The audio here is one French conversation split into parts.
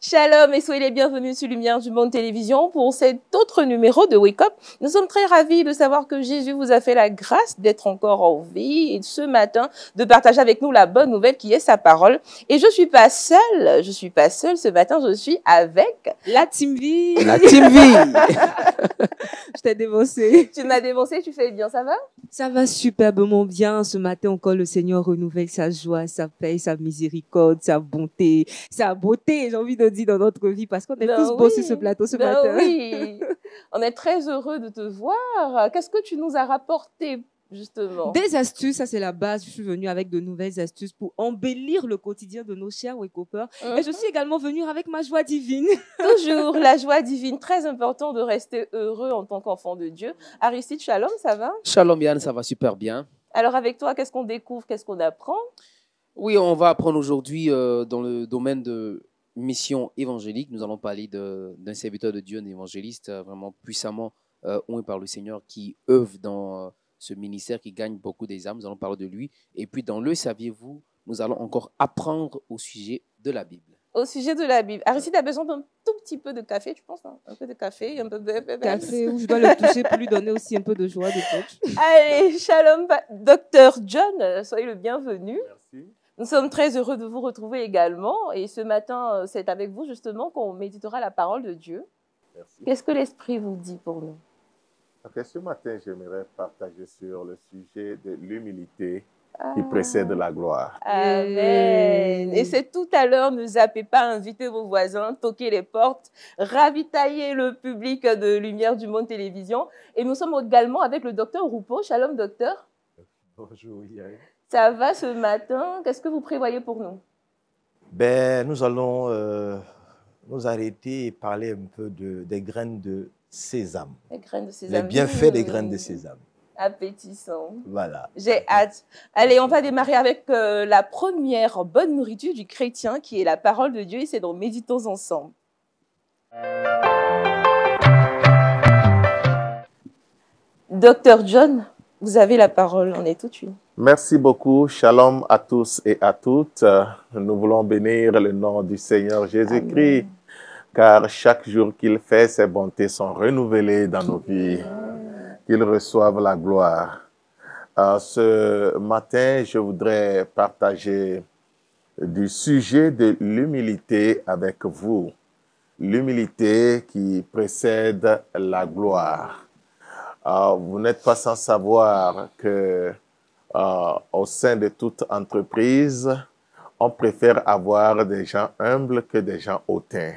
Shalom et soyez les bienvenus sur Lumière du Monde Télévision pour cet autre numéro de Wake Up. Nous sommes très ravis de savoir que Jésus vous a fait la grâce d'être encore en vie et ce matin de partager avec nous la bonne nouvelle qui est sa parole. Et je suis pas seule ce matin, je suis avec la Team V. La Team V. Je t'ai dévancé. Tu m'as dévancé, tu fais bien, ça va? Ça va superbement bien. Ce matin encore, le Seigneur renouvelle sa joie, sa paix, sa miséricorde, sa bonté, sa beauté, j'ai envie de dire, dans notre vie, parce qu'on est tous beaux sur ce plateau ce matin. Oui, on est très heureux de te voir. Qu'est-ce que tu nous as rapporté, justement? Des astuces, ça c'est la base. Je suis venue avec de nouvelles astuces pour embellir le quotidien de nos chers Wake-Uppers. Et je suis également venue avec ma joie divine. Toujours la joie divine, très important de rester heureux en tant qu'enfant de Dieu. Aristide, shalom, ça va? Shalom Yann, ça va super bien. Alors avec toi, qu'est-ce qu'on découvre, qu'est-ce qu'on apprend? Oui, on va apprendre aujourd'hui dans le domaine de mission évangélique. Nous allons parler d'un serviteur de Dieu, un évangéliste vraiment puissamment oint par le Seigneur qui œuvre dans ce ministère, qui gagne beaucoup des âmes. Nous allons parler de lui. Et puis dans le saviez-vous, nous allons encore apprendre au sujet de la Bible. Au sujet de la Bible. Aristide a besoin d'un tout petit peu de café, tu penses, hein? Un peu de café, un peu de... Café, où je dois le toucher pour lui donner aussi un peu de joie, de touch. Allez, shalom, Docteur John, soyez le bienvenu. Merci. Nous sommes très heureux de vous retrouver également. Et ce matin, c'est avec vous justement qu'on méditera la parole de Dieu. Merci. Qu'est-ce que l'Esprit vous dit pour nous? Okay, ce matin, j'aimerais partager sur le sujet de l'humilité qui précède la gloire. Amen. Et c'est tout à l'heure, ne zappez pas, invitez vos voisins, toquez les portes, ravitaillez le public de Lumière du Monde Télévision. Et nous sommes également avec le docteur Roupeau. Shalom, docteur. Bonjour, Yann. Ça va ce matin? Qu'est-ce que vous prévoyez pour nous? Nous allons nous arrêter et parler un peu des graines de sésame. Les graines de sésame. Les bienfaits des graines de sésame. Appétissant. Voilà. J'ai hâte. Allez, on va démarrer avec la première bonne nourriture du chrétien qui est la parole de Dieu et c'est dans Méditons ensemble. Docteur John, vous avez la parole, on est tout de suite. Merci beaucoup. Shalom à tous et à toutes. Nous voulons bénir le nom du Seigneur Jésus-Christ, car chaque jour qu'il fait, ses bontés sont renouvelées dans nos vies. Qu'il reçoive la gloire. Ce matin, je voudrais partager du sujet de l'humilité avec vous. L'humilité qui précède la gloire. Vous n'êtes pas sans savoir que au sein de toute entreprise, on préfère avoir des gens humbles que des gens hautains.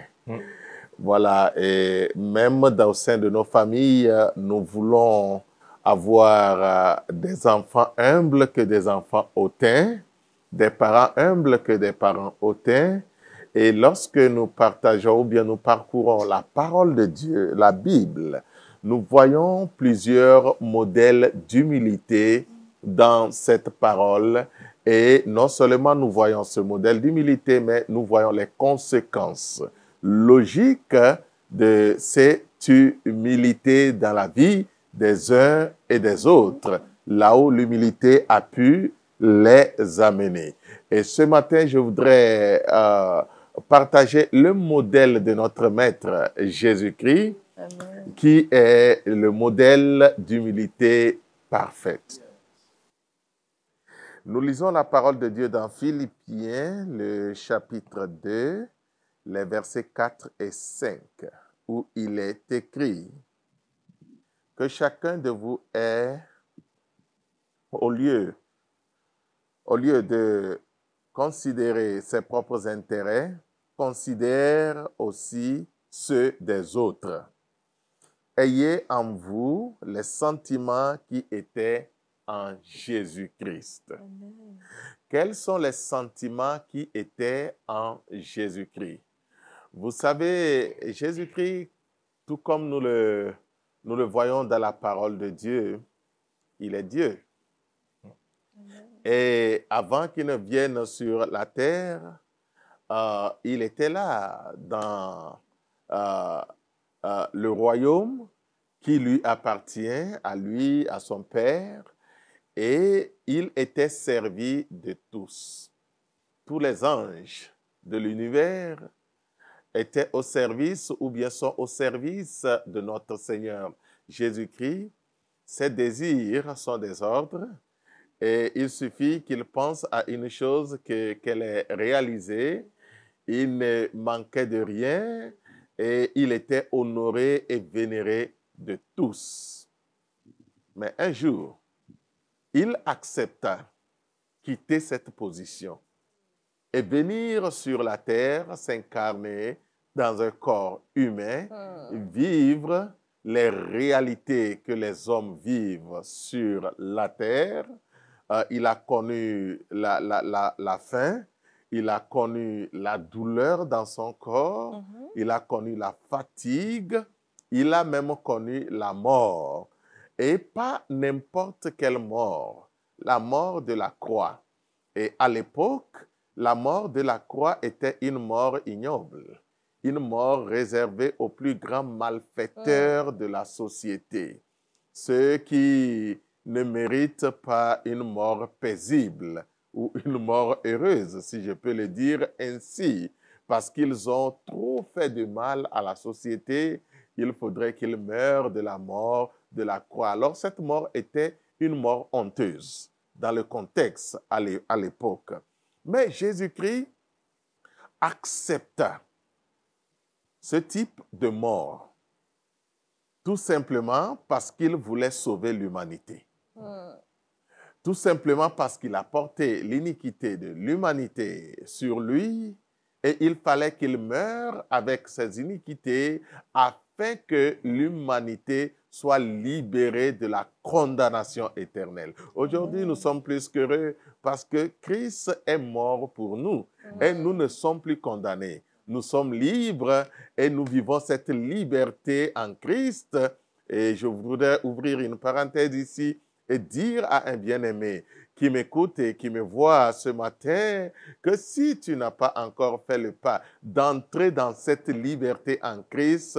Voilà, et même au sein de nos familles, nous voulons avoir des enfants humbles que des enfants hautains, des parents humbles que des parents hautains. Et lorsque nous partageons ou bien nous parcourons la parole de Dieu, la Bible, nous voyons plusieurs modèles d'humilité dans cette parole. Et non seulement nous voyons ce modèle d'humilité, mais nous voyons les conséquences logiques de cette humilité dans la vie des uns et des autres, là où l'humilité a pu les amener. Et ce matin, je voudrais partager le modèle de notre Maître Jésus-Christ, qui est le modèle d'humilité parfaite. Nous lisons la parole de Dieu dans Philippiens, le chapitre 2, les versets 4 et 5, où il est écrit que chacun de vous est, au lieu de considérer ses propres intérêts, considère aussi ceux des autres. Ayez en vous les sentiments qui étaient en Jésus-Christ. Quels sont les sentiments qui étaient en Jésus-Christ? Vous savez, Jésus-Christ, tout comme nous le voyons dans la parole de Dieu, il est Dieu. Et avant qu'il ne vienne sur la terre, il était là dans le royaume qui lui appartient, à lui, à son Père, et il était servi de tous. Tous les anges de l'univers étaient au service ou bien sont au service de notre Seigneur Jésus-Christ, ses désirs sont des ordres et il suffit qu'il pense à une chose qu'elle est réalisée. Il ne manquait de rien et il était honoré et vénéré de tous. Mais un jour, il accepta quitter cette position et venir sur la terre, s'incarner dans un corps humain, vivre les réalités que les hommes vivent sur la terre. Il a connu la faim, il a connu la douleur dans son corps, il a connu la fatigue, il a même connu la mort. Et pas n'importe quelle mort, la mort de la croix. Et à l'époque, la mort de la croix était une mort ignoble, une mort réservée aux plus grands malfaiteurs de la société, ceux qui ne méritent pas une mort paisible ou une mort heureuse, si je peux le dire ainsi, parce qu'ils ont trop fait de mal à la société. Il faudrait qu'ils meurent de la mort de la croix. Alors cette mort était une mort honteuse dans le contexte à l'époque. Mais Jésus-Christ accepta ce type de mort tout simplement parce qu'il voulait sauver l'humanité. Tout simplement parce qu'il a porté l'iniquité de l'humanité sur lui et il fallait qu'il meure avec ses iniquités afin que l'humanité soit libérée de la condamnation éternelle. Aujourd'hui, nous sommes plus qu'heureux parce que Christ est mort pour nous et nous ne sommes plus condamnés. Nous sommes libres et nous vivons cette liberté en Christ. Et je voudrais ouvrir une parenthèse ici et dire à un bien-aimé qui m'écoute et qui me voit ce matin que si tu n'as pas encore fait le pas d'entrer dans cette liberté en Christ,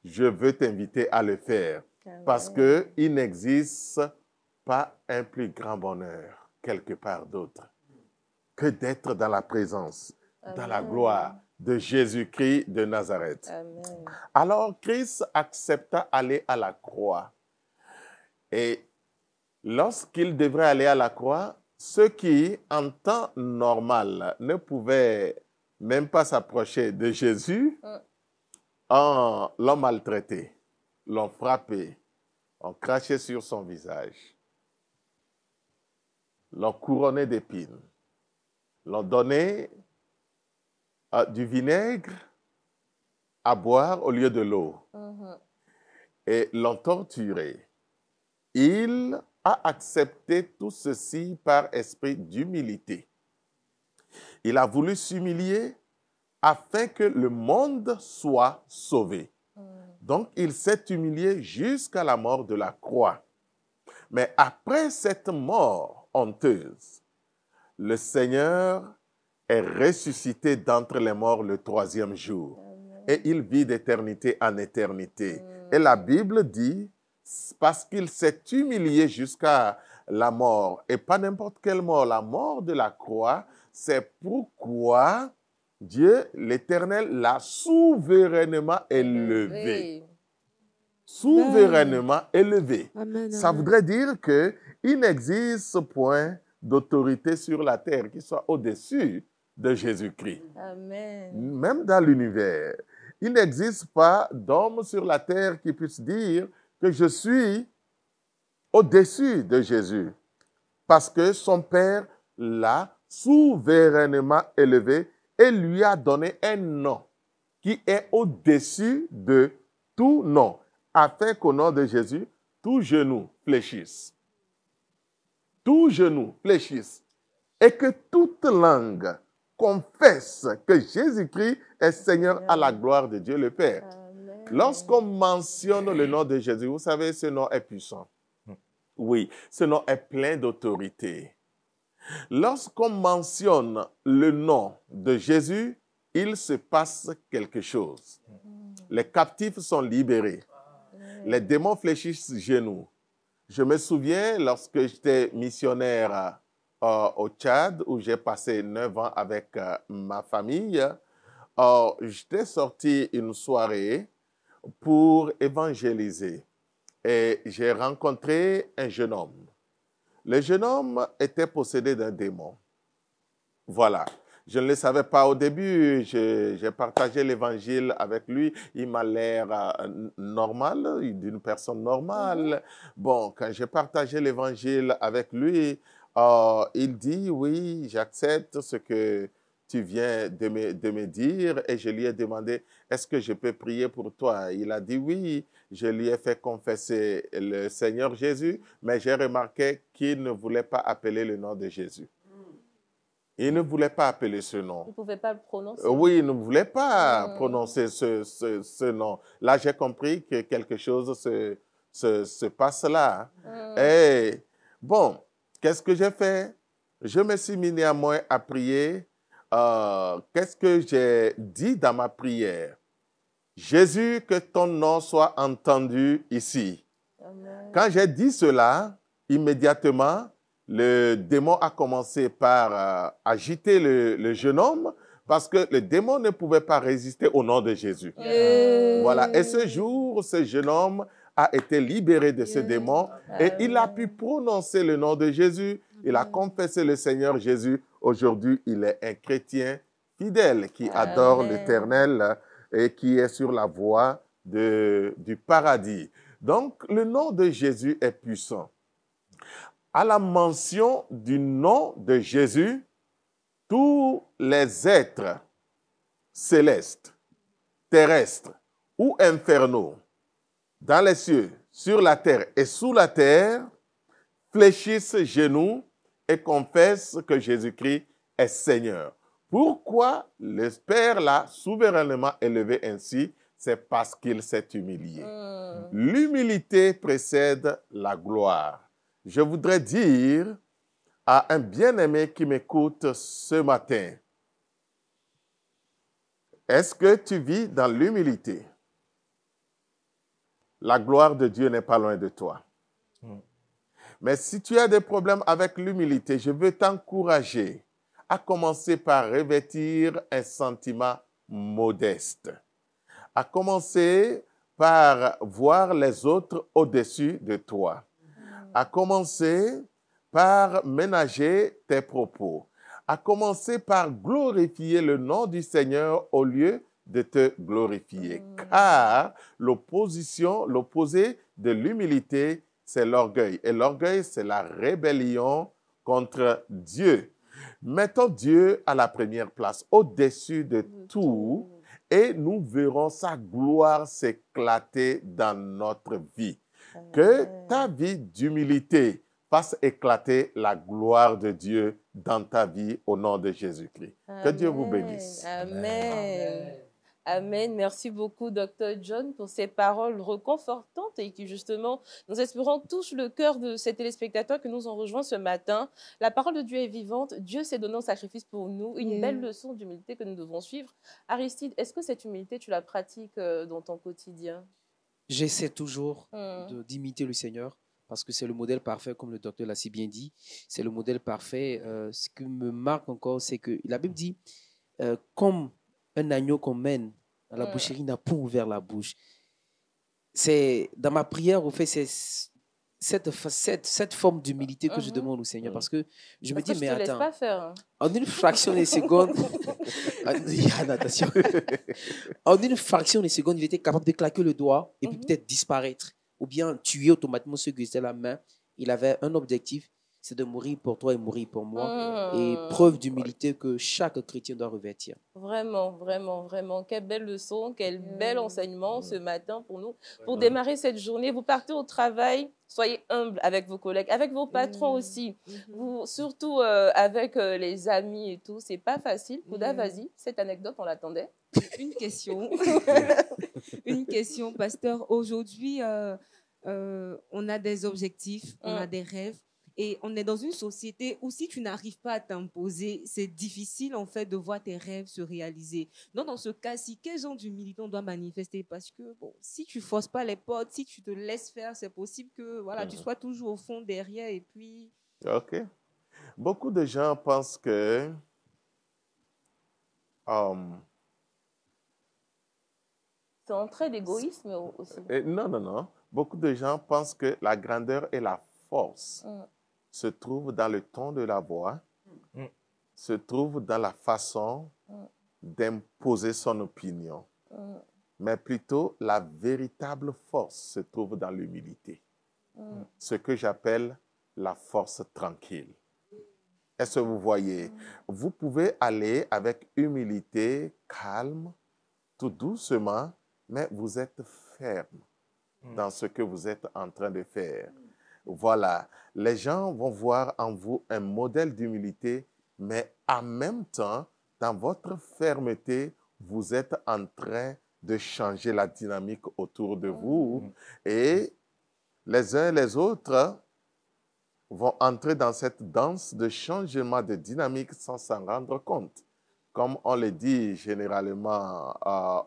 je veux t'inviter à le faire. Parce qu'il n'existe pas un plus grand bonheur quelque part d'autre que d'être dans la présence, dans la gloire de Jésus-Christ de Nazareth. Amen. Alors Christ accepta d'aller à la croix. Et lorsqu'il devrait aller à la croix, ceux qui, en temps normal, ne pouvaient même pas s'approcher de Jésus, l'ont maltraité, l'ont frappé, l'ont craché sur son visage, l'ont couronné d'épines, l'ont donné du vinaigre à boire au lieu de l'eau et l'ont torturé. Il a accepté tout ceci par esprit d'humilité. Il a voulu s'humilier afin que le monde soit sauvé. Donc, il s'est humilié jusqu'à la mort de la croix. Mais après cette mort honteuse, le Seigneur est ressuscité d'entre les morts le 3e jour. Et il vit d'éternité en éternité. Et la Bible dit, parce qu'il s'est humilié jusqu'à la mort, et pas n'importe quelle mort, la mort de la croix, c'est pourquoi Dieu, l'Éternel, l'a souverainement élevé. Souverainement élevé. Amen, ça voudrait dire qu'il n'existe point d'autorité sur la terre qui soit au-dessus de Jésus-Christ. Amen. Même dans l'univers, il n'existe pas d'homme sur la terre qui puisse dire que je suis au-dessus de Jésus. Parce que son Père l'a souverainement élevé et lui a donné un nom qui est au-dessus de tout nom, afin qu'au nom de Jésus, tout genou fléchisse. Tout genou fléchisse. Et que toute langue confesse que Jésus-Christ est Seigneur à la gloire de Dieu le Père. Lorsqu'on mentionne le nom de Jésus, vous savez, ce nom est puissant. Oui, ce nom est plein d'autorité. Lorsqu'on mentionne le nom de Jésus, il se passe quelque chose. Les captifs sont libérés. Les démons fléchissent genoux. Je me souviens, lorsque j'étais missionnaire au Tchad, où j'ai passé 9 ans avec ma famille, j'étais sorti une soirée pour évangéliser et j'ai rencontré un jeune homme. Le jeune homme était possédé d'un démon. Voilà. Je ne le savais pas au début. J'ai partagé l'évangile avec lui. Il m'a l'air normal, d'une personne normale. Bon, quand j'ai partagé l'évangile avec lui, il dit, oui, j'accepte ce que tu viens de me dire. Et je lui ai demandé, est-ce que je peux prier pour toi? Il a dit oui. Je lui ai fait confesser le Seigneur Jésus, mais j'ai remarqué qu'il ne voulait pas appeler le nom de Jésus. Il ne voulait pas appeler ce nom. Il ne pouvait pas le prononcer. Oui, il ne voulait pas prononcer ce nom. Là, j'ai compris que quelque chose se passe là. Et bon, qu'est-ce que j'ai fait? Je me suis mis néanmoins à prier. Qu'est-ce que j'ai dit dans ma prière? Jésus, que ton nom soit entendu ici. Amen. Quand j'ai dit cela, immédiatement, le démon a commencé par agiter le jeune homme parce que le démon ne pouvait pas résister au nom de Jésus. Voilà. Et ce jour, ce jeune homme a été libéré de ce démon et il a pu prononcer le nom de Jésus. Il a confessé le Seigneur Jésus. Aujourd'hui, il est un chrétien fidèle qui adore l'Éternel et qui est sur la voie du paradis. Donc, le nom de Jésus est puissant. À la mention du nom de Jésus, tous les êtres célestes, terrestres ou infernaux, dans les cieux, sur la terre et sous la terre, fléchissent genoux et confessent que Jésus-Christ est Seigneur. Pourquoi le Père l'a souverainement élevé ainsi? C'est parce qu'il s'est humilié. L'humilité précède la gloire. Je voudrais dire à un bien-aimé qui m'écoute ce matin, est-ce que tu vis dans l'humilité? La gloire de Dieu n'est pas loin de toi. Mais si tu as des problèmes avec l'humilité, je veux t'encourager à commencer par revêtir un sentiment modeste, à commencer par voir les autres au-dessus de toi, à commencer par ménager tes propos, à commencer par glorifier le nom du Seigneur au lieu de te glorifier. Car l'opposé de l'humilité, c'est l'orgueil. Et l'orgueil, c'est la rébellion contre Dieu. Mettons Dieu à la première place, au-dessus de tout, et nous verrons sa gloire s'éclater dans notre vie. Que ta vie d'humilité fasse éclater la gloire de Dieu dans ta vie au nom de Jésus-Christ. Que Dieu vous bénisse. Amen. Amen. Merci beaucoup, Dr. John, pour ces paroles reconfortantes et qui, justement, nous espérons, touchent le cœur de ces téléspectateurs que nous en rejoint ce matin. La parole de Dieu est vivante. Dieu s'est donné en sacrifice pour nous. Une belle leçon d'humilité que nous devons suivre. Aristide, est-ce que cette humilité, tu la pratiques dans ton quotidien? J'essaie toujours d'imiter le Seigneur parce que c'est le modèle parfait, comme le docteur l'a si bien dit. C'est le modèle parfait. Ce qui me marque encore, c'est que la Bible dit, comme un agneau qu'on mène à la boucherie n'a pas ouvert la bouche. C'est dans ma prière, au fait, c'est cette forme d'humilité que je demande au Seigneur parce que je me dis, mais attends, pas faire. En une fraction de seconde, en une fraction de seconde, il était capable de claquer le doigt et puis peut-être disparaître ou bien tuer automatiquement ceux qui étaient à la main. Il avait un objectif, c'est de mourir pour toi et mourir pour moi. Et preuve d'humilité que chaque chrétien doit revêtir. Vraiment, vraiment, vraiment. Quelle belle leçon, quel bel enseignement ce matin pour nous. Pour démarrer cette journée, vous partez au travail, soyez humble avec vos collègues, avec vos patrons aussi. Vous, surtout avec les amis et tout, c'est pas facile. Kouda, vas-y, cette anecdote, on l'attendait. Une question. Une question, pasteur. Aujourd'hui, on a des objectifs, on a des rêves. Et on est dans une société où si tu n'arrives pas à t'imposer, c'est difficile en fait de voir tes rêves se réaliser. Donc dans ce cas-ci, quel genre d'humilité on doit manifester? Parce que bon, si tu forces pas les portes, si tu te laisses faire, c'est possible que voilà, tu sois toujours au fond derrière et puis... Ok. Beaucoup de gens pensent que un trait d'égoïsme aussi. Non, non, non. Beaucoup de gens pensent que la grandeur et la force se trouvent dans le ton de la voix, se trouvent dans la façon d'imposer son opinion. Mais plutôt, la véritable force se trouve dans l'humilité. Ce que j'appelle la force tranquille. Est-ce que vous voyez? Vous pouvez aller avec humilité, calme, tout doucement, mais vous êtes ferme dans ce que vous êtes en train de faire. Voilà. Les gens vont voir en vous un modèle d'humilité, mais en même temps, dans votre fermeté, vous êtes en train de changer la dynamique autour de vous. Et les uns et les autres vont entrer dans cette danse de changement de dynamique sans s'en rendre compte. Comme on le dit généralement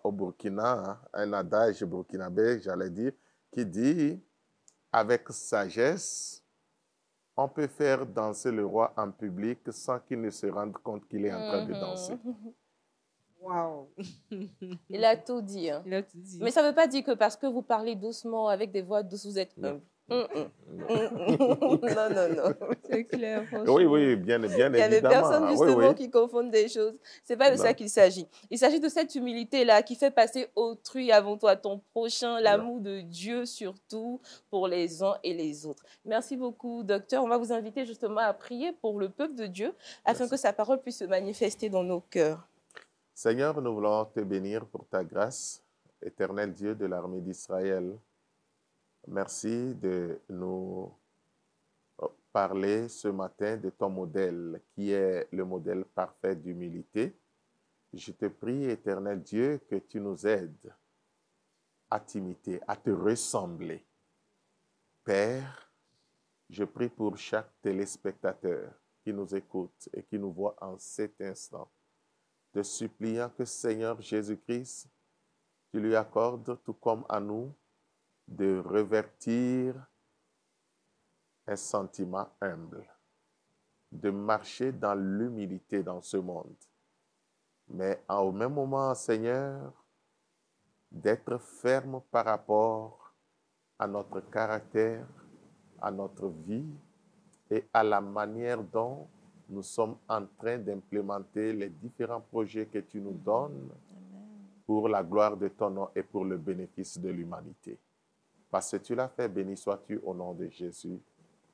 au Burkina, un adage burkinabé, j'allais dire, qui dit « avec sagesse, on peut faire danser le roi en public sans qu'il ne se rende compte qu'il est en train de danser. » Waouh! Il a tout dit. Hein. Il a tout dit. Mais ça ne veut pas dire que parce que vous parlez doucement, avec des voix douces, vous êtes humble. Non, non, non. C'est clair, franchement. Oui, oui, bien évidemment. Il y a des personnes justement oui. qui confondent des choses. Ce n'est pas de ça qu'il s'agit. Il s'agit de cette humilité-là qui fait passer autrui avant toi, ton prochain, l'amour de Dieu surtout pour les uns et les autres. Merci beaucoup, docteur. On va vous inviter justement à prier pour le peuple de Dieu afin que sa parole puisse se manifester dans nos cœurs. Seigneur, nous voulons te bénir pour ta grâce, éternel Dieu de l'armée d'Israël. Merci de nous parler ce matin de ton modèle, qui est le modèle parfait d'humilité. Je te prie, éternel Dieu, que tu nous aides à t'imiter, à te ressembler. Père, je prie pour chaque téléspectateur qui nous écoute et qui nous voit en cet instant, te suppliant que Seigneur Jésus-Christ, tu lui accordes, tout comme à nous, de revertir un sentiment humble, de marcher dans l'humilité dans ce monde. Mais au même moment, Seigneur, d'être ferme par rapport à notre caractère, à notre vie et à la manière dont nous sommes en train d'implémenter les différents projets que tu nous donnes pour la gloire de ton nom et pour le bénéfice de l'humanité. Parce que tu l'as fait, béni sois-tu au nom de Jésus.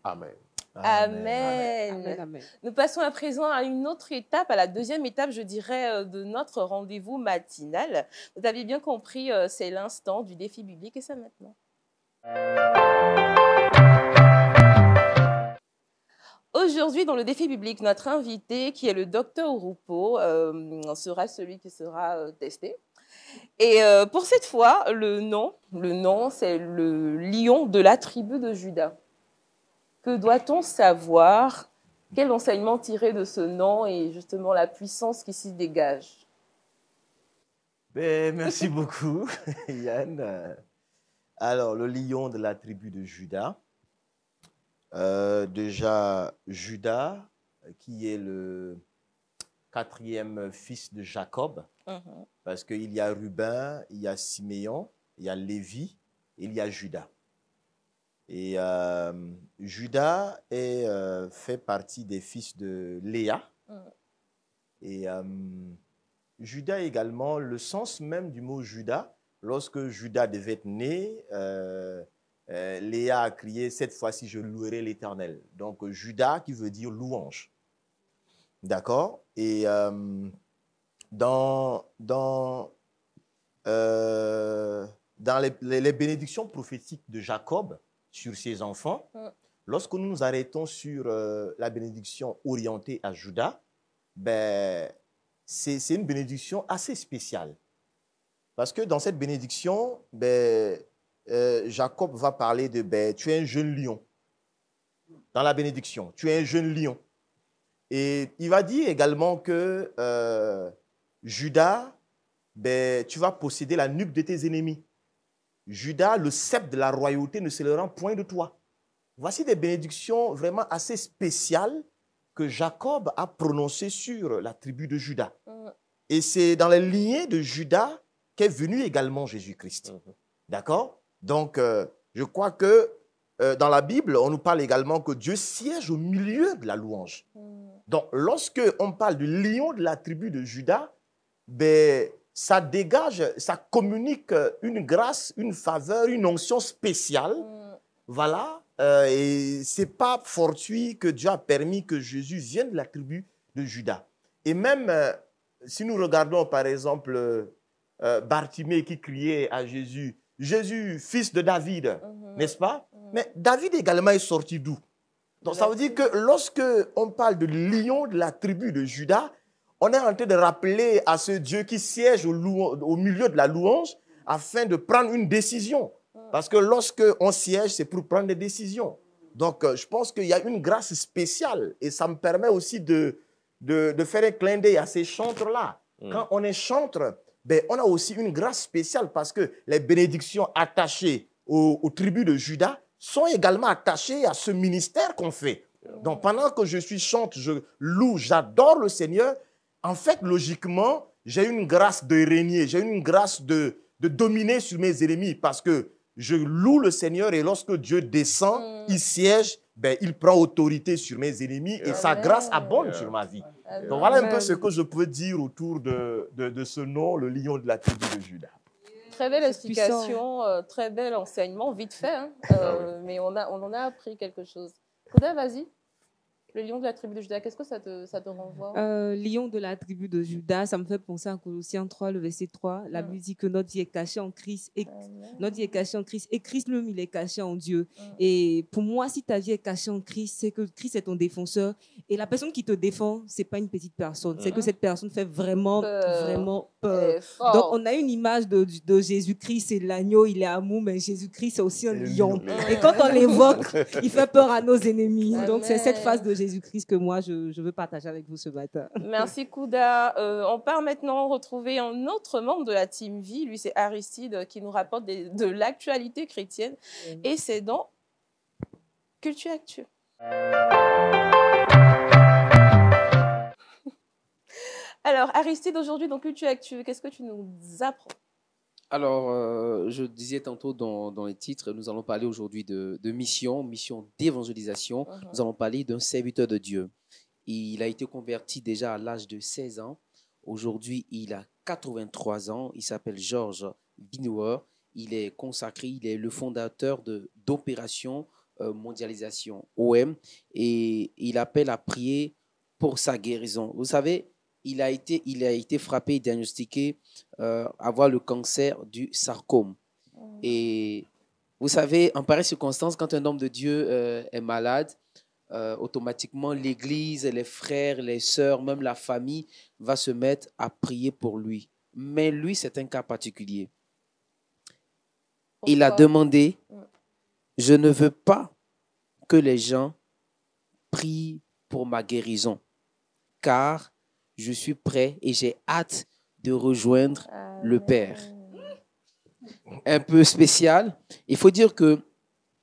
Amen. Amen. Amen, amen. Nous passons à présent à une autre étape, à la deuxième étape, je dirais, de notre rendez-vous matinal. Vous avez bien compris, c'est l'instant du défi biblique et ça maintenant. Aujourd'hui, dans le défi biblique, notre invité, qui est le docteur Roupeau, sera celui qui sera testé. Et pour cette fois, le nom, c'est le lion de la tribu de Juda. Que doit-on savoir? Quel enseignement tirer de ce nom et justement la puissance qui s'y dégage? Merci beaucoup, Yann. Alors, le lion de la tribu de Juda. Déjà, Juda, qui est le quatrième fils de Jacob, parce qu'il y a Ruben, il y a Siméon, il y a Lévi, et il y a Juda. Et Juda fait partie des fils de Léa. Et Juda également, le sens même du mot Juda, lorsque Juda devait être né, Léa a crié « Cette fois-ci, je louerai l'Éternel ». Donc, Juda qui veut dire louange. D'accord? Et dans les bénédictions prophétiques de Jacob sur ses enfants, lorsque nous nous arrêtons sur la bénédiction orientée à Juda, c'est une bénédiction assez spéciale. Parce que dans cette bénédiction, Jacob va parler de tu es un jeune lion. Dans la bénédiction, tu es un jeune lion. Et il va dire également que Juda, tu vas posséder la nuque de tes ennemis. Juda, le sceptre de la royauté ne se le rend point de toi. Voici des bénédictions vraiment assez spéciales que Jacob a prononcées sur la tribu de Juda. Et c'est dans les lignées de Juda qu'est venu également Jésus-Christ. D'accord? Donc, je crois que dans la Bible, on nous parle également que Dieu siège au milieu de la louange. Donc, lorsque on parle du lion de la tribu de Juda, ben, ça dégage, ça communique une grâce, une faveur, une onction spéciale. Voilà. Et ce n'est pas fortuit que Dieu a permis que Jésus vienne de la tribu de Juda. Et même si nous regardons par exemple Bartimée qui criait à Jésus, « Jésus, fils de David », n'est-ce pas? Mais David également est sorti d'où? Donc ça veut dire que lorsque on parle de lion de la tribu de Juda, on est en train de rappeler à ce Dieu qui siège au milieu de la louange afin de prendre une décision. Parce que lorsque on siège, c'est pour prendre des décisions. Donc je pense qu'il y a une grâce spéciale et ça me permet aussi de faire un clin d'œil à ces chantres-là. Quand on est chantre, ben, on a aussi une grâce spéciale parce que les bénédictions attachées aux tribus de Juda sont également attachées à ce ministère qu'on fait. Donc, pendant que je suis chante, je loue, j'adore le Seigneur, en fait, logiquement, j'ai une grâce de régner, j'ai une grâce de dominer sur mes ennemis parce que je loue le Seigneur et lorsque Dieu descend, il siège, ben, il prend autorité sur mes ennemis et sa grâce abonde sur ma vie. Donc, voilà un peu ce que je peux dire autour de ce nom, le lion de la tribu de Juda. Très belle explication, très bel enseignement, vite fait, hein, mais on en a appris quelque chose. Kouda, vas-y. Le lion de la tribu de Juda, qu'est-ce que ça te renvoie? Lion de la tribu de Juda, ça me fait penser à Colossiens 3, le verset 3. La Bible dit que notre vie est cachée en Christ. Et notre vie est cachée en Christ. Et Christ lui-même, il est caché en Dieu. Et pour moi, si ta vie est cachée en Christ, c'est que Christ est ton défenseur. Et la personne qui te défend, c'est pas une petite personne. C'est que cette personne fait vraiment peur. Donc, on a une image de Jésus-Christ, c'est l'agneau, il est amour, mais Jésus-Christ, c'est aussi un lion. Et quand on l'évoque, il fait peur à nos ennemis. Donc, c'est cette phase de Jésus-Christ que moi, je veux partager avec vous ce matin. Merci, Kouda. On part maintenant retrouver un autre membre de la Team Vie. Lui, c'est Aristide qui nous rapporte de l'actualité chrétienne. Et c'est dans Culture Actu. Alors, Aristide, aujourd'hui, dans Culture Actu, qu'est-ce que tu nous apprends? Alors, je disais tantôt dans les titres, nous allons parler aujourd'hui de mission d'évangélisation. Nous allons parler d'un serviteur de Dieu. Il a été converti déjà à l'âge de 16 ans. Aujourd'hui, il a 83 ans. Il s'appelle Georges Binouer. Il est consacré, il est le fondateur d'Opération Mondialisation, OM. Et il appelle à prier pour sa guérison. Vous savez, il a été frappé et diagnostiqué avoir le cancer du sarcome. Et vous savez, en pareille circonstance, quand un homme de Dieu est malade, automatiquement, l'Église, les frères, les sœurs, même la famille va se mettre à prier pour lui. Mais lui, c'est un cas particulier. Pourquoi? Il a demandé, je ne veux pas que les gens prient pour ma guérison, car je suis prêt et j'ai hâte de rejoindre le Père. Un peu spécial. Il faut dire que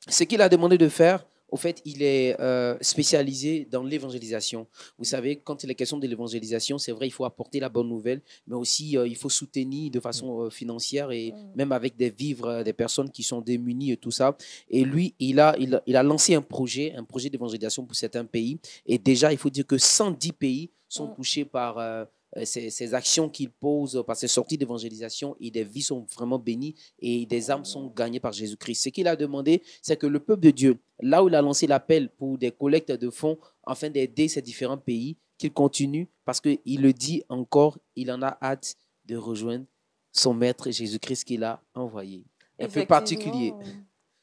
ce qu'il a demandé de faire, au fait, il est spécialisé dans l'évangélisation. Vous savez, quand il est question de l'évangélisation, c'est vrai, il faut apporter la bonne nouvelle, mais aussi il faut soutenir de façon financière et même avec des vivres des personnes qui sont démunies et tout ça. Et lui, il a lancé un projet d'évangélisation pour certains pays. Et déjà, il faut dire que 110 pays sont touchés par ces actions qu'il pose, par ces sorties d'évangélisation, et des vies sont vraiment bénies et des âmes sont gagnées par Jésus-Christ. Ce qu'il a demandé, c'est que le peuple de Dieu, là où il a lancé l'appel pour des collectes de fonds afin d'aider ces différents pays, qu'il continue parce qu'il le dit encore, il en a hâte de rejoindre son maître Jésus-Christ qu'il a envoyé. Un peu particulier.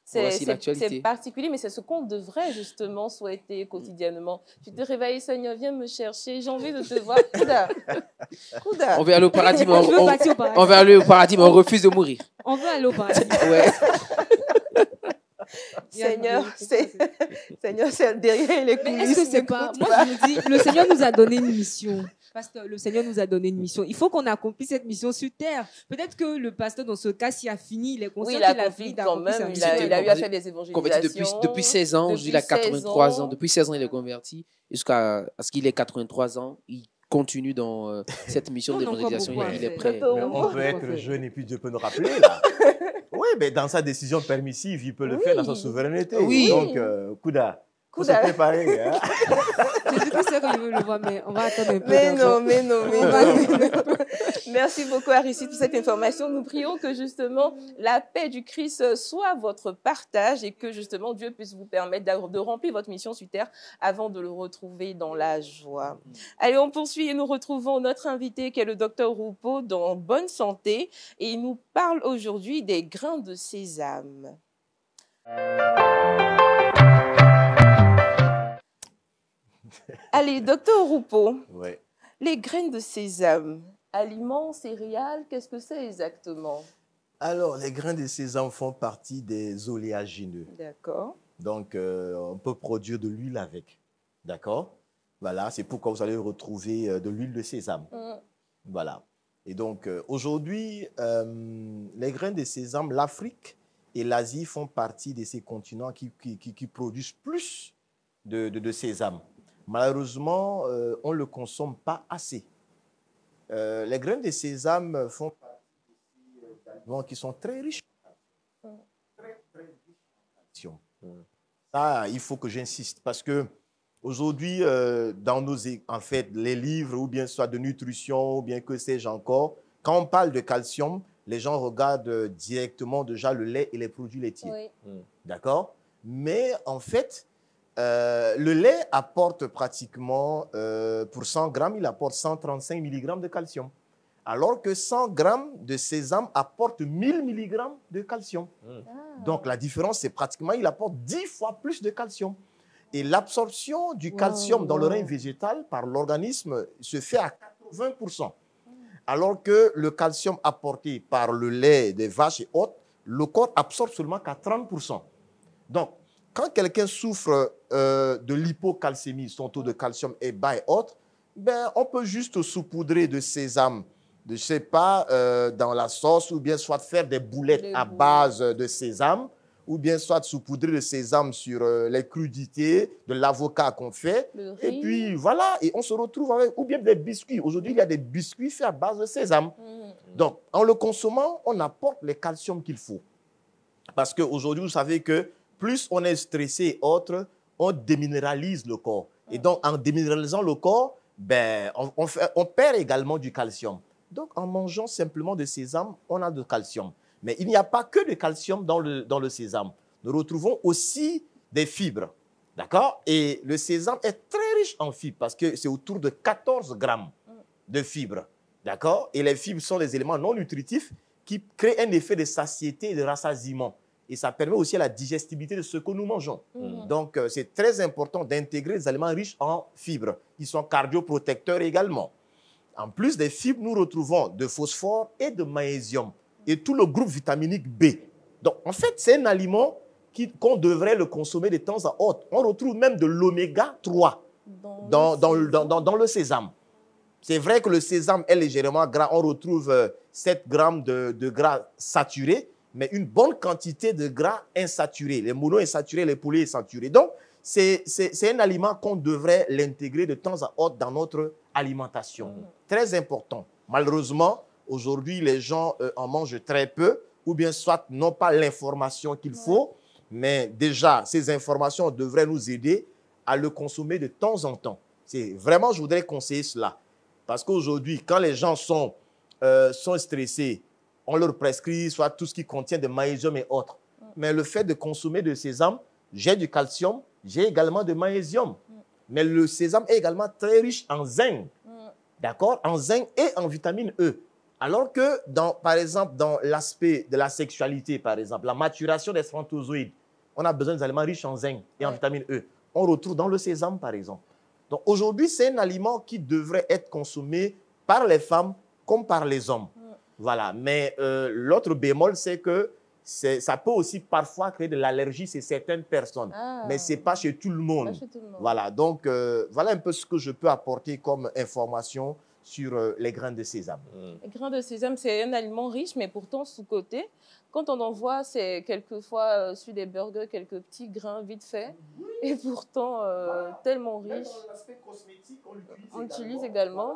C'est particulier, mais c'est ce qu'on devrait justement souhaiter quotidiennement. Tu te réveilles, Seigneur, viens me chercher, j'ai envie de te voir. Kouda. On veut aller au paradis, mais on veut aller au paradis, mais on refuse de mourir. On veut aller au paradis. Ouais. Seigneur, c'est derrière les coulisses. Mais est-ce que c'est pas... Moi, je me dis, le Seigneur nous a donné une mission. Pasteur, le Seigneur nous a donné une mission. Il faut qu'on accomplisse cette mission sur terre. Peut-être que le pasteur, dans ce cas, s'il a fini, il est conscient qu'il a fini d'accomplir sa mission. Il a eu à faire des évangélisations. Depuis 16 ans, il a 83 ans. Depuis 16 ans, il est converti. Jusqu'à ce qu'il ait 83 ans, il continue dans cette mission On a encore d'évangélisation, beaucoup à il est faire. prêt. Docteur Mais Oubo. on peut être jeune et puis Dieu peut nous rappeler, là. Oui, mais dans sa décision permissive, il peut le faire dans sa Oui. souveraineté. Oui. Donc, Kouda, faut se Kouda. préparer. Hein. Jésus-Christ sait qu'il veut le voir, mais on va attendre un peu. Mais d'abord. non, mais non, mais On va non. attendre un peu. Merci beaucoup, Aristide, pour cette information. Nous prions que justement la paix du Christ soit votre partage et que justement Dieu puisse vous permettre de remplir votre mission sur terre avant de le retrouver dans la joie. Allez, on poursuit et nous retrouvons notre invité qui est le docteur Oubo dans Bonne Santé et il nous parle aujourd'hui des grains de sésame. Allez, docteur Oubo, Ouais. les graines de sésame, aliments, céréales, qu'est-ce que c'est exactement? Alors, les grains de sésame font partie des oléagineux. D'accord. Donc, on peut produire de l'huile avec. D'accord? Voilà, c'est pourquoi vous allez retrouver de l'huile de sésame. Voilà. Et donc, aujourd'hui, les grains de sésame, l'Afrique et l'Asie font partie de ces continents qui produisent plus de sésame. Malheureusement, on ne le consomme pas assez. Les grains de sésame font partie d'aliments qui sont très riches. Très, très riches en calcium. Ça, il faut que j'insiste parce que aujourd'hui, dans en fait, les livres, ou bien soit de nutrition, ou bien que sais-je encore, quand on parle de calcium, les gens regardent directement déjà le lait et les produits laitiers. Oui. D'accord? Mais en fait, le lait apporte pratiquement, pour 100 grammes, il apporte 135 mg de calcium. Alors que 100 grammes de sésame apporte 1000 mg de calcium. Donc la différence, c'est pratiquement, il apporte 10 fois plus de calcium. Et l'absorption du calcium dans le rein végétal par l'organisme se fait à 80%. Alors que le calcium apporté par le lait des vaches et autres, le corps absorbe seulement qu'à 30%. Donc, quand quelqu'un souffre de l'hypocalcémie, son taux de calcium est bas et autres, ben, on peut juste saupoudrer de sésame, je ne sais pas, dans la sauce, ou bien soit faire des boulettes à base de sésame, ou bien soit saupoudrer de sésame sur les crudités de l'avocat qu'on fait. Et puis voilà, et on se retrouve avec, ou bien des biscuits. Aujourd'hui, il y a des biscuits faits à base de sésame. Donc, en le consommant, on apporte le calcium qu'il faut. Parce qu'aujourd'hui, vous savez que plus on est stressé et autres, on déminéralise le corps. Et donc, en déminéralisant le corps, ben, on perd également du calcium. Donc, en mangeant simplement de sésame, on a de calcium. Mais il n'y a pas que de calcium dans le sésame. Nous retrouvons aussi des fibres. D'accord? Et le sésame est très riche en fibres parce que c'est autour de 14 grammes de fibres. D'accord? Et les fibres sont des éléments non nutritifs qui créent un effet de satiété et de rassasiement. Et ça permet aussi la digestibilité de ce que nous mangeons. Donc, c'est très important d'intégrer des aliments riches en fibres. Ils sont cardioprotecteurs également. En plus des fibres, nous retrouvons de phosphore et de magnésium et tout le groupe vitaminique B. Donc, en fait, c'est un aliment qu'on devrait le consommer de temps à autre. On retrouve même de l'oméga 3 dans le sésame. C'est vrai que le sésame est légèrement gras. On retrouve 7 grammes de gras saturés, mais une bonne quantité de gras insaturés, les monoinsaturés, les polyinsaturés. Donc, c'est un aliment qu'on devrait l'intégrer de temps à autre dans notre alimentation. Très important. Malheureusement, aujourd'hui, les gens en mangent très peu, ou bien soit n'ont pas l'information qu'il faut, mais déjà, ces informations devraient nous aider à le consommer de temps en temps. Vraiment, je voudrais conseiller cela. Parce qu'aujourd'hui, quand les gens sont stressés, on leur prescrit soit tout ce qui contient de magnésium et autres. Mais le fait de consommer de sésame, j'ai du calcium, j'ai également de magnésium. Mais le sésame est également très riche en zinc. D'accord? En zinc et en vitamine E. Alors que, par exemple, dans l'aspect de la sexualité, par exemple, la maturation des spermatozoïdes, on a besoin d'aliments riches en zinc et en vitamine E. On retrouve dans le sésame, par exemple. Donc aujourd'hui, c'est un aliment qui devrait être consommé par les femmes comme par les hommes. Voilà. Mais l'autre bémol, c'est que ça peut aussi parfois créer de l'allergie chez certaines personnes. Mais ce n'est pas chez tout le monde. Voilà. Donc, voilà un peu ce que je peux apporter comme information sur les grains de sésame. Les grains de sésame, c'est un aliment riche, mais pourtant sous-coté. Quand on en voit, c'est quelquefois sur des burgers, quelques petits grains vite faits. Et pourtant, tellement riche. Dans l'aspect cosmétique, On l'utilise également.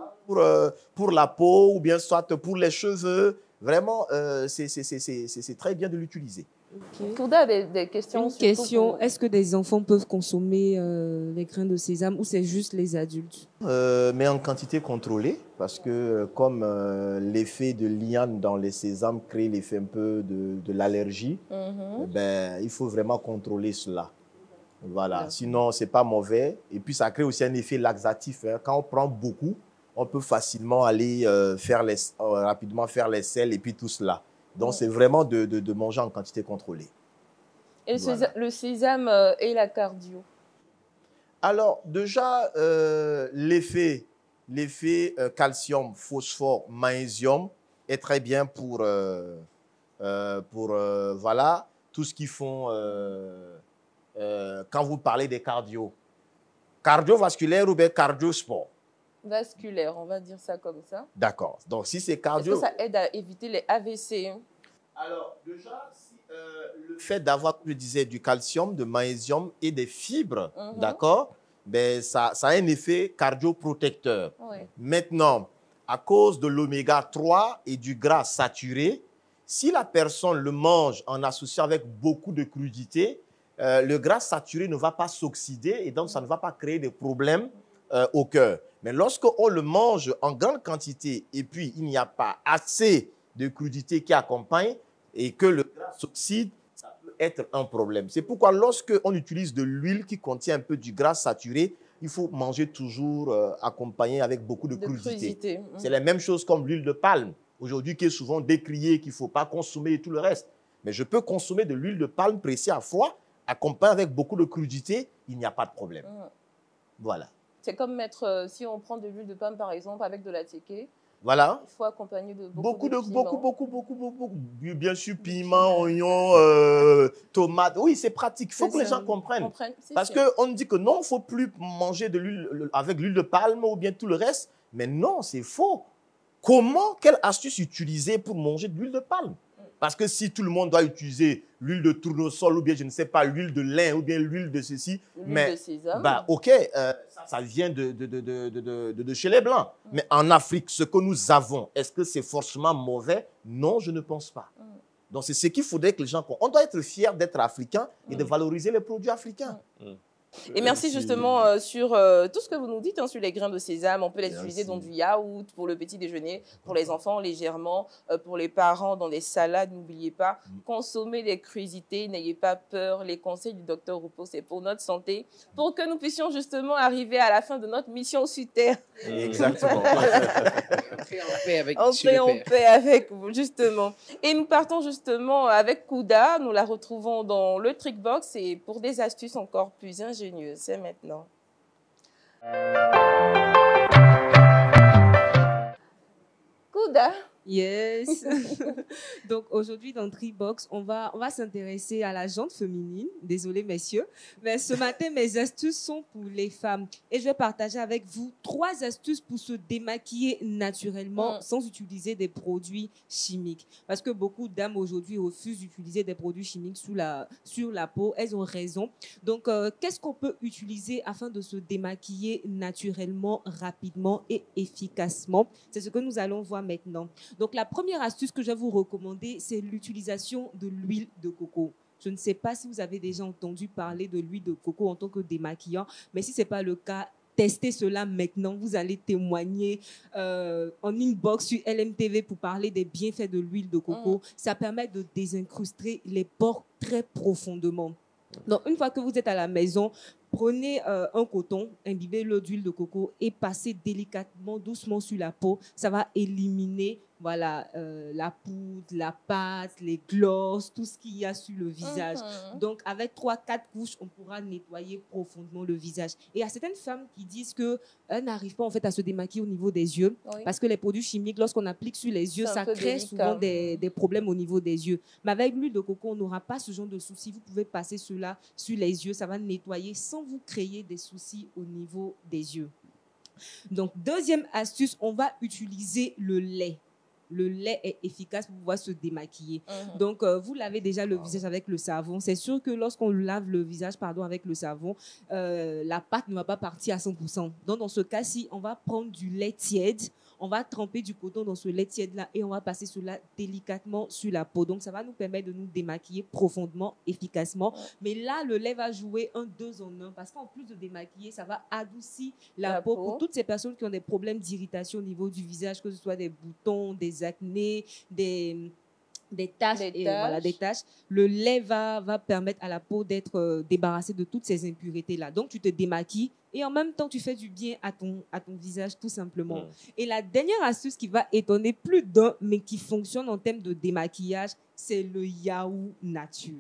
Pour la peau ou bien soit pour les cheveux. Vraiment, c'est très bien de l'utiliser. Ok. Kouda avait des questions. Une question, est-ce que des enfants peuvent consommer les grains de sésame ou c'est juste les adultes? Mais en quantité contrôlée, parce que comme l'effet de liane dans les sésames crée l'effet un peu de l'allergie, ben, il faut vraiment contrôler cela. Voilà. Sinon, ce n'est pas mauvais. Et puis, ça crée aussi un effet laxatif. Hein. Quand on prend beaucoup, on peut facilement aller rapidement faire les selles et puis tout cela. Donc, c'est vraiment de manger en quantité contrôlée. Et Voilà. le sésame et la cardio? Alors, déjà, l'effet calcium, phosphore, magnésium est très bien pour voilà, tout ce qu'ils font quand vous parlez des cardiovasculaires ou bien cardio-sport. Vasculaire, on va dire ça comme ça. D'accord. Donc, si c'est Est-ce cardio... que ça aide à éviter les AVC? Alors, déjà, le fait d'avoir, comme je disais, du calcium, de magnésium et des fibres, d'accord, ben, ça a un effet cardioprotecteur. Ouais. Maintenant, à cause de l'oméga 3 et du gras saturé, si la personne le mange en associant avec beaucoup de crudité, le gras saturé ne va pas s'oxyder et donc ça ne va pas créer des problèmes au cœur. Mais lorsqu'on le mange en grande quantité et puis il n'y a pas assez de crudité qui accompagne et que le gras s'oxyde, ça peut être un problème. C'est pourquoi lorsqu'on utilise de l'huile qui contient un peu du gras saturé, il faut manger toujours accompagné avec beaucoup de crudité. C'est la même chose comme l'huile de palme, aujourd'hui qui est souvent décriée, qu'il ne faut pas consommer et tout le reste. Mais je peux consommer de l'huile de palme pressée à froid, accompagnée avec beaucoup de crudité, il n'y a pas de problème. Voilà. C'est comme mettre, si on prend de l'huile de palme par exemple avec de la tséké, voilà. Il faut accompagner de beaucoup de beaucoup. Bien sûr, piment, oignons, tomates. Oui, c'est pratique. Il faut que les gens comprennent. Parce qu'on dit que non, il ne faut plus manger de l'huile avec l'huile de palme ou bien tout le reste. Mais non, c'est faux. Comment, quelle astuce utiliser pour manger de l'huile de palme? Parce que si tout le monde doit utiliser l'huile de tournesol ou bien, je ne sais pas, l'huile de lin ou bien l'huile de ceci, mais, de sésame. Bah, ok, ça vient de chez les Blancs. Mais en Afrique, ce que nous avons, est-ce que c'est forcément mauvais? Non, je ne pense pas. Donc, c'est ce qu'il faudrait que les gens... On doit être fiers d'être africains et de valoriser les produits africains. Et merci justement sur tout ce que vous nous dites sur les grains de sésame. On peut les utiliser dans du yaourt, pour le petit déjeuner, pour les enfants légèrement, pour les parents dans des salades. N'oubliez pas, consommez des crudités, n'ayez pas peur. Les conseils du docteur Rupo, c'est pour notre santé, pour que nous puissions justement arriver à la fin de notre mission sur Terre. Exactement. Entrer en paix avec vous, justement. Et nous partons justement avec Kouda. Nous la retrouvons dans le Trickbox et pour des astuces encore plus ingénieuses. C'est maintenant. Kouda. Yes. Donc aujourd'hui dans Trickbox, on va s'intéresser à la jante féminine. Désolée messieurs, mais ce matin mes astuces sont pour les femmes et je vais partager avec vous 3 astuces pour se démaquiller naturellement sans utiliser des produits chimiques. Parce que beaucoup de dames aujourd'hui refusent d'utiliser des produits chimiques sur la peau. Elles ont raison. Donc qu'est-ce qu'on peut utiliser afin de se démaquiller naturellement, rapidement et efficacement? C'est ce que nous allons voir maintenant. Donc, la première astuce que je vais vous recommander, c'est l'utilisation de l'huile de coco. Je ne sais pas si vous avez déjà entendu parler de l'huile de coco en tant que démaquillant, mais si ce n'est pas le cas, testez cela maintenant. Vous allez témoigner en inbox sur LMTV pour parler des bienfaits de l'huile de coco. Ça permet de désincruster les pores très profondément. Donc, une fois que vous êtes à la maison, prenez un coton, imbibez-le d'huile de coco et passez délicatement, doucement sur la peau. Ça va éliminer la poudre, la pâte, les glosses, tout ce qu'il y a sur le visage. Donc, avec 3-4 couches, on pourra nettoyer profondément le visage. Et il y a certaines femmes qui disent qu'elles n'arrivent pas en fait à se démaquiller au niveau des yeux parce que les produits chimiques, lorsqu'on applique sur les yeux, ça crée souvent des problèmes au niveau des yeux. Mais avec l'huile de coco, on n'aura pas ce genre de soucis. Vous pouvez passer cela sur les yeux, ça va nettoyer sans vous créer des soucis au niveau des yeux. Donc, deuxième astuce, on va utiliser le lait. le lait est efficace pour pouvoir se démaquiller. Donc, vous lavez déjà le visage avec le savon. C'est sûr que lorsqu'on lave le visage avec le savon, la pâte ne va pas partir à 100%. Donc, dans ce cas-ci, on va prendre du lait tiède. On va tremper du coton dans ce lait tiède-là et on va passer cela délicatement sur la peau. Donc, ça va nous permettre de nous démaquiller profondément, efficacement. Mais là, le lait va jouer un 2 en 1 parce qu'en plus de démaquiller, ça va adoucir la peau pour toutes ces personnes qui ont des problèmes d'irritation au niveau du visage, que ce soit des boutons, des acnés, des taches, voilà, des taches. Le lait va permettre à la peau d'être débarrassée de toutes ces impuretés-là. Donc, tu te démaquilles et en même temps, tu fais du bien à ton visage, tout simplement. Et la dernière astuce qui va étonner plus d'un, mais qui fonctionne en termes de démaquillage, c'est le yaourt nature.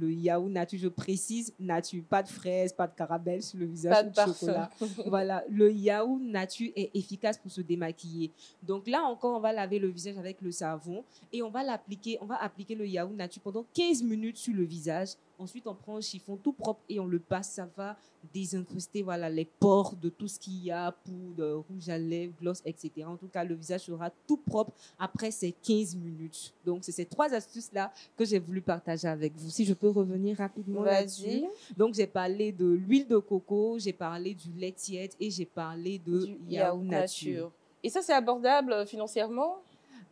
Le yaourt nature, je précise, nature. Pas de fraises, pas de caramel sur le visage, pas de chocolat. Voilà, le yaourt nature est efficace pour se démaquiller. Donc là encore, on va laver le visage avec le savon et on va appliquer le yaourt nature pendant 15 minutes sur le visage. Ensuite, on prend un chiffon tout propre et on le passe. Ça va désincruster les pores de tout ce qu'il y a, poudre, rouge à lèvres, gloss, etc. En tout cas, le visage sera tout propre après ces 15 minutes. Donc, c'est ces 3 astuces-là que j'ai voulu partager avec vous. Si je peux revenir rapidement là-dessus. Donc, j'ai parlé de l'huile de coco, j'ai parlé du lait tiède et j'ai parlé de yaourt nature. Et ça, c'est abordable financièrement?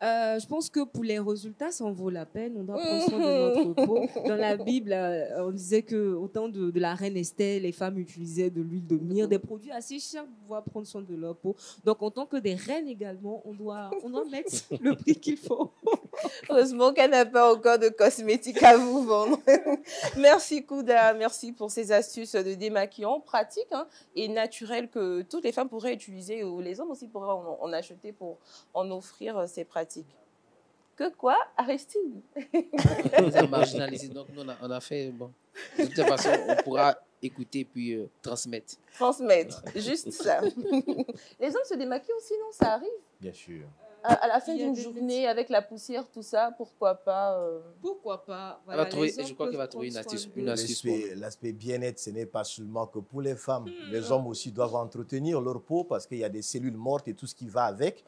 Je pense que pour les résultats, ça en vaut la peine. On doit prendre soin de notre peau. Dans la Bible, on disait qu'au temps de la reine Esther, les femmes utilisaient de l'huile de myrrhe, des produits assez chers pour pouvoir prendre soin de leur peau. Donc, en tant que des reines également, on doit mettre le prix qu'il faut. Heureusement qu'elle n'a pas encore de cosmétiques à vous vendre. Merci Kouda, merci pour ces astuces de démaquillant pratiques et naturelles que toutes les femmes pourraient utiliser ou les hommes aussi pourraient en acheter pour en offrir ces pratiques. Que quoi, Aristide? Vous avez marginalisé, donc nous on a fait, bon, de toute façon on pourra écouter puis transmettre. Transmettre, juste ça. Les hommes se démaquillent aussi, non? Ça arrive? Bien sûr. À la fin d'une journée, avec la poussière, tout ça, pourquoi pas Pourquoi pas? Voilà, je crois qu'il va trouver une astuce. L'aspect bien-être, ce n'est pas seulement que pour les femmes. Les hommes aussi doivent entretenir leur peau parce qu'il y a des cellules mortes et tout ce qui va avec.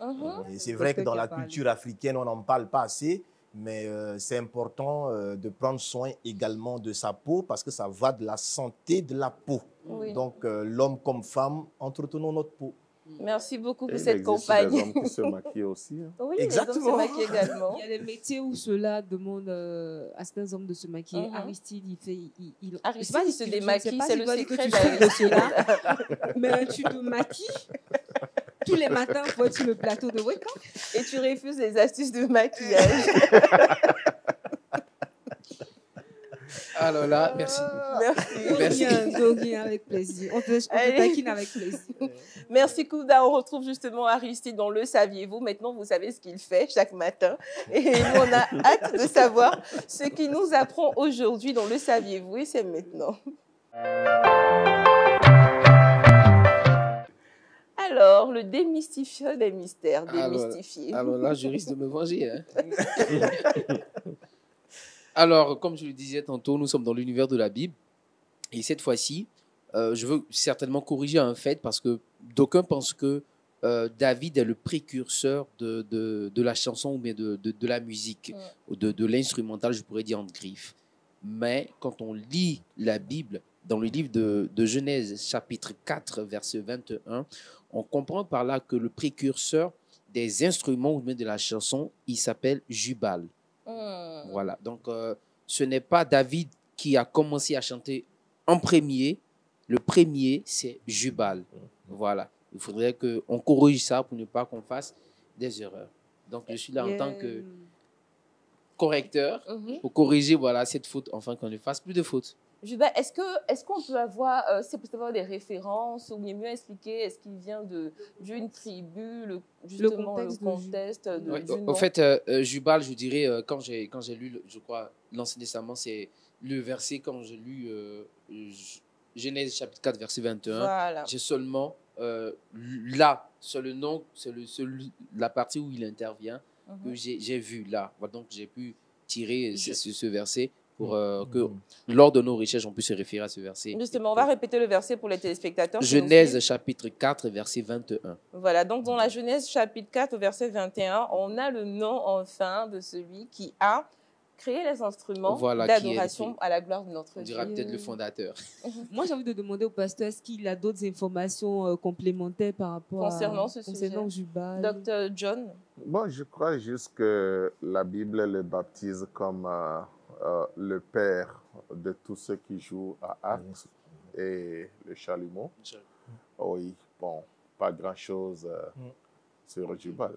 Et c'est vrai que dans la culture africaine, on n'en parle pas assez. Mais c'est important de prendre soin également de sa peau parce que ça va de la santé de la peau. Oui. Donc, l'homme comme femme, entretenons notre peau. Merci beaucoup pour cette compagnie. Il y a des hommes qui se maquillent aussi. Oui, exactement. Les hommes se maquillent également. Il y a des métiers où cela demande à certains hommes de se maquiller. Aristide, Aristide, il se démaquille, c'est le secret de cela. Mais tu te maquilles tous les matins pour être sur le plateau de Wake Up. Et tu refuses les astuces de maquillage. Alors là, merci. Merci. Avec plaisir. On te taquine avec plaisir. Merci Kouda. On retrouve justement Aristide dans Le Saviez-vous. Maintenant, vous savez ce qu'il fait chaque matin. Et nous, on a hâte de savoir ce qu'il nous apprend aujourd'hui dans Le Saviez-vous. Et c'est maintenant. Alors, le démystifiant des mystères, démystifié. Alors là, je risque de me venger. Alors, comme je le disais tantôt, nous sommes dans l'univers de la Bible. Et cette fois-ci, je veux certainement corriger un fait parce que d'aucuns pensent que David est le précurseur de la chanson ou bien de la musique, ou de l'instrumental, je pourrais dire en griffe. Mais quand on lit la Bible, dans le livre de Genèse, chapitre 4, verset 21, on comprend par là que le précurseur des instruments ou bien de la chanson, il s'appelle Jubal. Voilà, donc ce n'est pas David qui a commencé à chanter en premier. Le premier, c'est Jubal. Voilà, il faudrait qu'on corrige ça pour ne pas qu'on fasse des erreurs. Donc, je suis là en tant que correcteur pour corriger cette faute, enfin qu'on ne fasse plus de fautes. Jubal, est-ce qu'on peut avoir, c'est possible d'avoir des références ou mieux expliquer, est-ce qu'il vient d'une tribu, justement le contexte du nom? En fait, Jubal, je dirais, quand j'ai lu, je crois, l'Ancien Testament, c'est le verset, quand j'ai lu Genèse chapitre 4, verset 21, voilà. J'ai seulement là, c'est le nom, c'est la partie où il intervient, que j'ai vu là. Voilà, donc j'ai pu tirer ce verset pour que lors de nos recherches, on puisse se référer à ce verset. Justement, on va répéter le verset pour les téléspectateurs. Genèse chapitre 4, verset 21. Voilà, donc dans la Genèse chapitre 4, verset 21, on a le nom enfin de celui qui a créé les instruments d'adoration à la gloire de notre Dieu. On dira peut-être le fondateur. Moi, j'ai envie de demander au pasteur, est-ce qu'il a d'autres informations complémentaires par rapport concernant ce sujet, Jubal? Dr. John? Bon, je crois juste que la Bible le baptise comme le père de tous ceux qui jouent à harpe et le chalumeau. Oui, bon, pas grand-chose sur Jubal.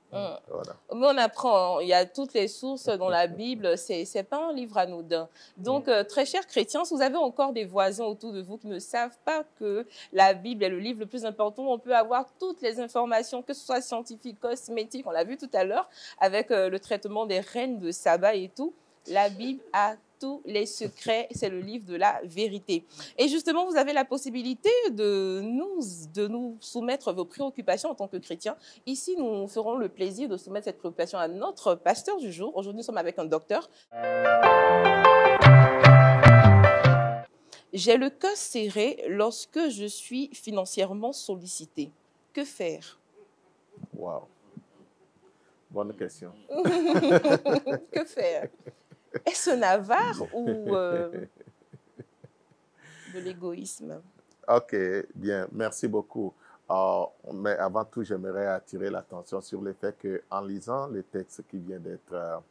Voilà. Mais on apprend, il y a toutes les sources dans la Bible, c'est pas un livre anodin. Donc, très chers chrétiens, si vous avez encore des voisins autour de vous qui ne savent pas que la Bible est le livre le plus important, on peut avoir toutes les informations, que ce soit scientifiques, cosmétiques, on l'a vu tout à l'heure, avec le traitement des reines de Saba et tout. La Bible a tous les secrets, c'est le livre de la vérité. Et justement, vous avez la possibilité de nous soumettre vos préoccupations en tant que chrétiens. Ici, nous ferons le plaisir de soumettre cette préoccupation à notre pasteur du jour. Aujourd'hui, nous sommes avec un docteur. J'ai le cœur serré lorsque je suis financièrement sollicité. Que faire? Wow. Bonne question. Que faire? Est-ce un avare ou de l'égoïsme? Ok, bien, merci beaucoup. Mais avant tout, j'aimerais attirer l'attention sur le fait qu'en lisant le texte qui vient d'être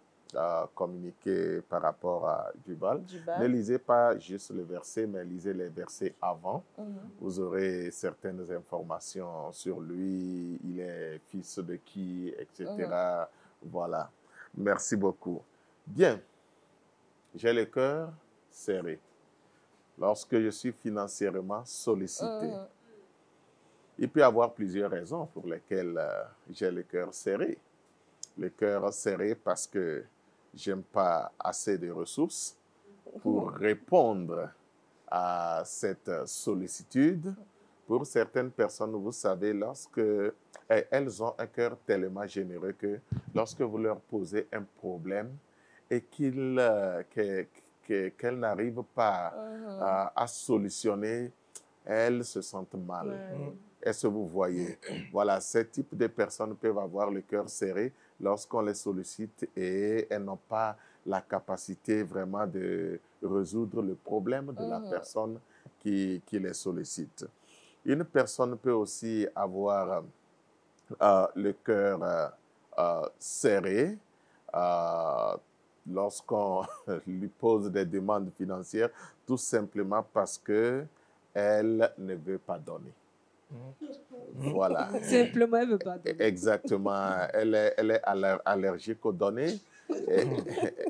communiqué par rapport à Jubal, ne lisez pas juste le verset, mais lisez les versets avant. Vous aurez certaines informations sur lui, il est fils de qui, etc. Voilà. Merci beaucoup. Bien. J'ai le cœur serré lorsque je suis financièrement sollicité. Il peut y avoir plusieurs raisons pour lesquelles j'ai le cœur serré. Le cœur serré parce que je n'ai pas assez de ressources pour répondre à cette sollicitude. Pour certaines personnes, vous savez, lorsque elles ont un cœur tellement généreux que lorsque vous leur posez un problème, et qu'elles n'arrivent pas à solutionner, elles se sentent mal. Est-ce que vous voyez? Voilà, ce type de personnes peuvent avoir le cœur serré lorsqu'on les sollicite et elles n'ont pas la capacité vraiment de résoudre le problème de la personne qui les sollicite. Une personne peut aussi avoir le cœur serré lorsqu'on lui pose des demandes financières, tout simplement parce qu'elle ne veut pas donner. Voilà. Simplement, elle ne veut pas donner. Exactement. Elle est allergique aux données.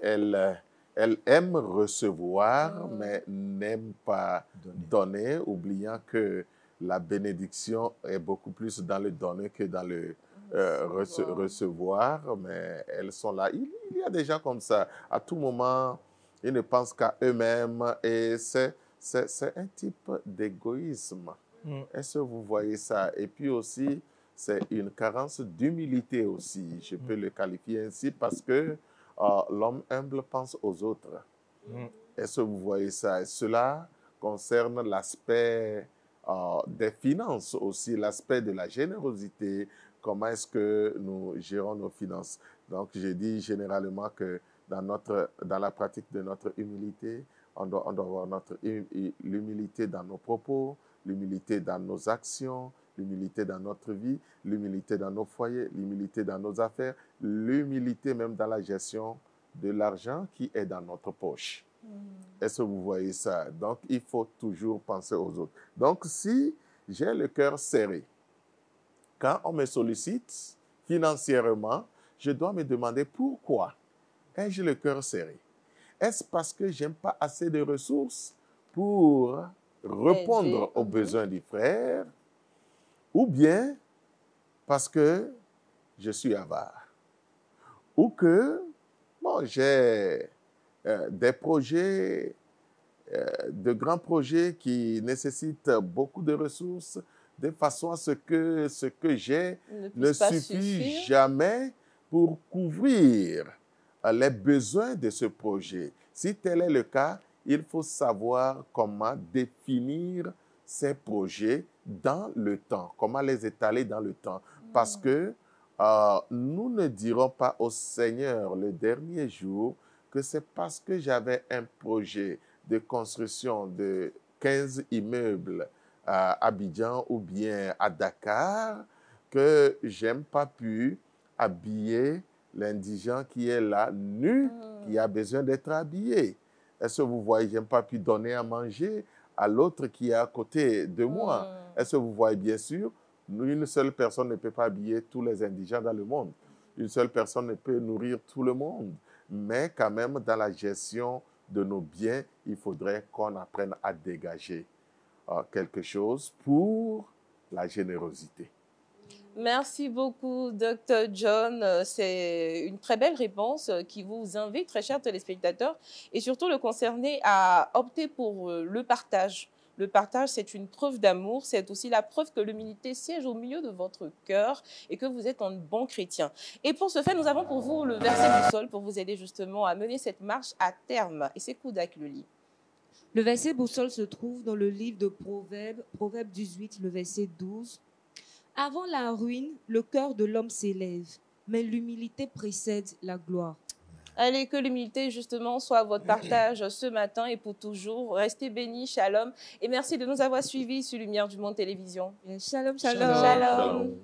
Elle aime recevoir, mais n'aime pas donner, oubliant que la bénédiction est beaucoup plus dans le donner que dans le recevoir, mais elles sont là. Il y a des gens comme ça. À tout moment, ils ne pensent qu'à eux-mêmes et c'est un type d'égoïsme. Est-ce que vous voyez ça? Et puis aussi, c'est une carence d'humilité aussi. Je peux le qualifier ainsi parce que l'homme humble pense aux autres. Est-ce que vous voyez ça? Et cela concerne l'aspect des finances aussi, l'aspect de la générosité. Comment est-ce que nous gérons nos finances? Donc, j'ai dit généralement que dans la pratique de notre humilité, on doit avoir l'humilité dans nos propos, l'humilité dans nos actions, l'humilité dans notre vie, l'humilité dans nos foyers, l'humilité dans nos affaires, l'humilité même dans la gestion de l'argent qui est dans notre poche. Est-ce que vous voyez ça? Donc, il faut toujours penser aux autres. Donc, si j'ai le cœur serré, quand on me sollicite financièrement, je dois me demander pourquoi ai-je le cœur serré? Est-ce parce que je n'ai pas assez de ressources pour répondre aux besoins du frère? Ou bien parce que je suis avare? Ou que j'ai des projets, de grands projets qui nécessitent beaucoup de ressources, de façon à ce que j'ai ne suffit jamais pour couvrir les besoins de ce projet. Si tel est le cas, il faut savoir comment définir ces projets dans le temps, comment les étaler dans le temps. Parce que nous ne dirons pas au Seigneur le dernier jour que c'est parce que j'avais un projet de construction de 15 immeubles à Abidjan ou bien à Dakar que je n'ai pas pu habiller l'indigent qui est là, nu, qui a besoin d'être habillé. Est-ce que vous voyez, je n'ai pas pu donner à manger à l'autre qui est à côté de moi. Est-ce que vous voyez, bien sûr, une seule personne ne peut pas habiller tous les indigents dans le monde. Une seule personne ne peut nourrir tout le monde. Mais quand même, dans la gestion de nos biens, il faudrait qu'on apprenne à dégager quelque chose pour la générosité. Merci beaucoup, Dr. John. C'est une très belle réponse qui vous invite, très chers téléspectateurs, et surtout le concerner à opter pour le partage. Le partage, c'est une preuve d'amour, c'est aussi la preuve que l'humilité siège au milieu de votre cœur et que vous êtes un bon chrétien. Et pour ce faire, nous avons pour vous le verset boussole pour vous aider justement à mener cette marche à terme. Et c'est Kouda qui le lit. Le verset boussole se trouve dans le livre de Proverbes, Proverbe 18, le verset 12. Avant la ruine, le cœur de l'homme s'élève, mais l'humilité précède la gloire. Allez, que l'humilité, justement, soit votre partage ce matin et pour toujours. Restez bénis, shalom. Et merci de nous avoir suivis sur Lumière du Monde Télévision. Shalom, Shalom.